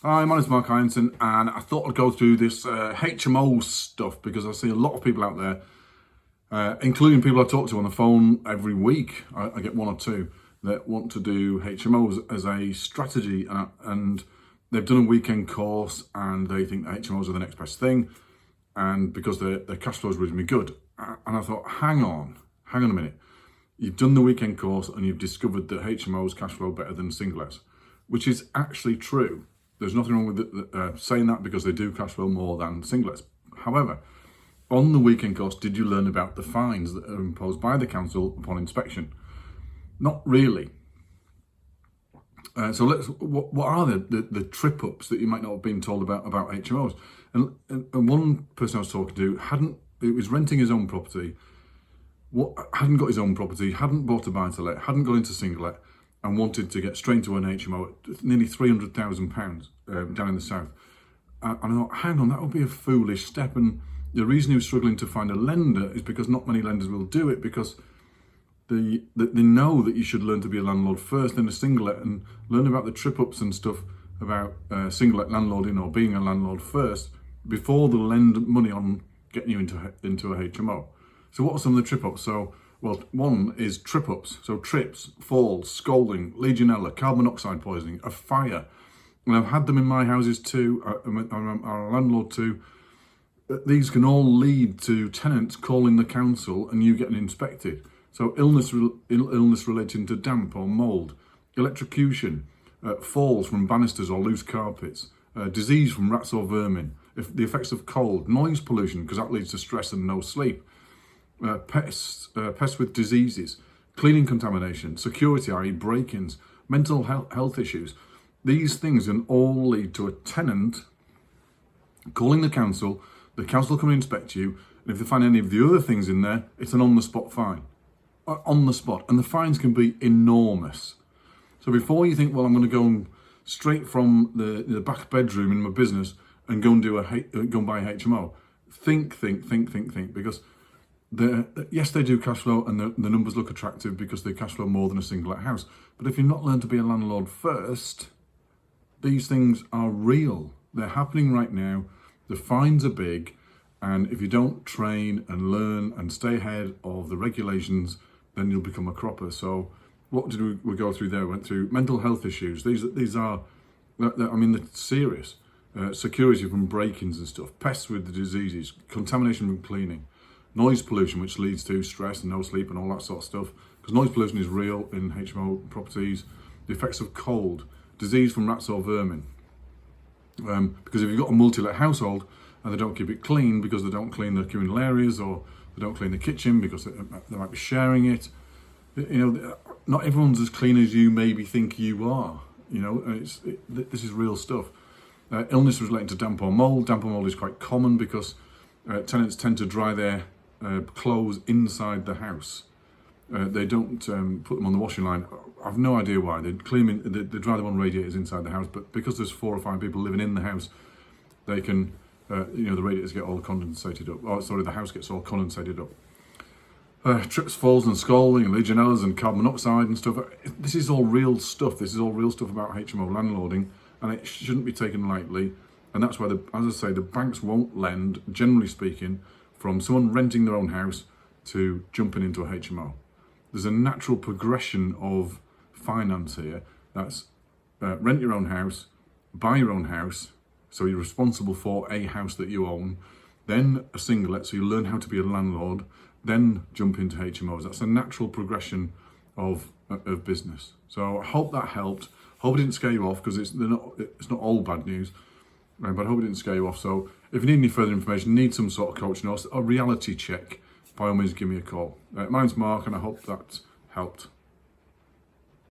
Hi, my name's Mark Heinson, and I thought I'd go through this HMO stuff because I see a lot of people out there, including people I talk to on the phone every week. I get one or two that want to do HMOs as a strategy, and they've done a weekend course and they think that HMOs are the next best thing, and because their cash flow is reasonably good. And I thought, hang on a minute. You've done the weekend course and you've discovered that HMOs cash flow better than singlets, which is actually true. There's nothing wrong with saying that because they do cash flow more than singlets. However, on the weekend course, did you learn about the fines that are imposed by the council upon inspection? Not really. So what are the trip ups that you might not have been told about HMOs? And one person I was talking to was renting his own property, hadn't got his own property, hadn't bought a buy-to-let, hadn't got into singlet, and wanted to get straight into an HMO at nearly £300,000 down in the south. And I thought, hang on, that would be a foolish step. And the reason he was struggling to find a lender is because not many lenders will do it, because they know that you should learn to be a landlord first, then a singlet, and learn about the trip-ups and stuff about singlet landlording or being a landlord first before they lend money on getting you into a HMO. So what are some of the trip-ups? So, well, one is trip-ups, so trips, falls, scalding, Legionella, carbon monoxide poisoning, a fire. And I've had them in my houses too, I'm a landlord too. These can all lead to tenants calling the council and you getting inspected. So illness relating to damp or mould, electrocution, falls from banisters or loose carpets, disease from rats or vermin, the effects of cold, noise pollution, because that leads to stress and no sleep, pests with diseases, cleaning contamination, security, i.e. break-ins, mental health issues. These things can all lead to a tenant calling the council come and inspect you, and if they find any of the other things in there, it's an on-the-spot fine. On the spot, and the fines can be enormous. So before you think, well, I'm going to go straight from the back bedroom in my business and go and go and buy a HMO, think, because yes, they do cash flow, and the numbers look attractive because they cash flow more than a single house. But if you've not learned to be a landlord first, these things are real. They're happening right now. The fines are big, and if you don't train and learn and stay ahead of the regulations, then you'll become a cropper. So what did we go through there? We went through mental health issues. These are, they're serious. Security from break-ins and stuff, pests with the diseases, contamination from cleaning, noise pollution, which leads to stress and no sleep and all that sort of stuff, because noise pollution is real in HMO properties. The effects of cold, disease from rats or vermin. Because if you've got a multi-let household and they don't keep it clean because they don't clean the communal areas, or they don't clean the kitchen because they might be sharing it, not everyone's as clean as you maybe think you are. This is real stuff. Illness relating to damp or mould. Damp or mould is quite common because tenants tend to dry their clothes inside the house. They don't put them on the washing line. I've no idea why. They dry them on radiators inside the house, but because there's 4 or 5 people living in the house, they can, the radiators get all condensated up. The house gets all condensated up. Trips, falls and scalding, and Legionellas and carbon monoxide and stuff. This is all real stuff. This is all real stuff about HMO landlording, and it shouldn't be taken lightly. And that's why, as I say, the banks won't lend, generally speaking, from someone renting their own house to jumping into a HMO. There's a natural progression of finance here. That's rent your own house, buy your own house, so you're responsible for a house that you own, then a singlet, so you learn how to be a landlord, then jump into HMOs. That's a natural progression of business. So I hope that helped. Hope it didn't scare you off, because it's not all bad news, but I hope it didn't scare you off. So if you need any further information, need some sort of coaching or a reality check, by all means give me a call. Mine's Mark, and I hope that helped.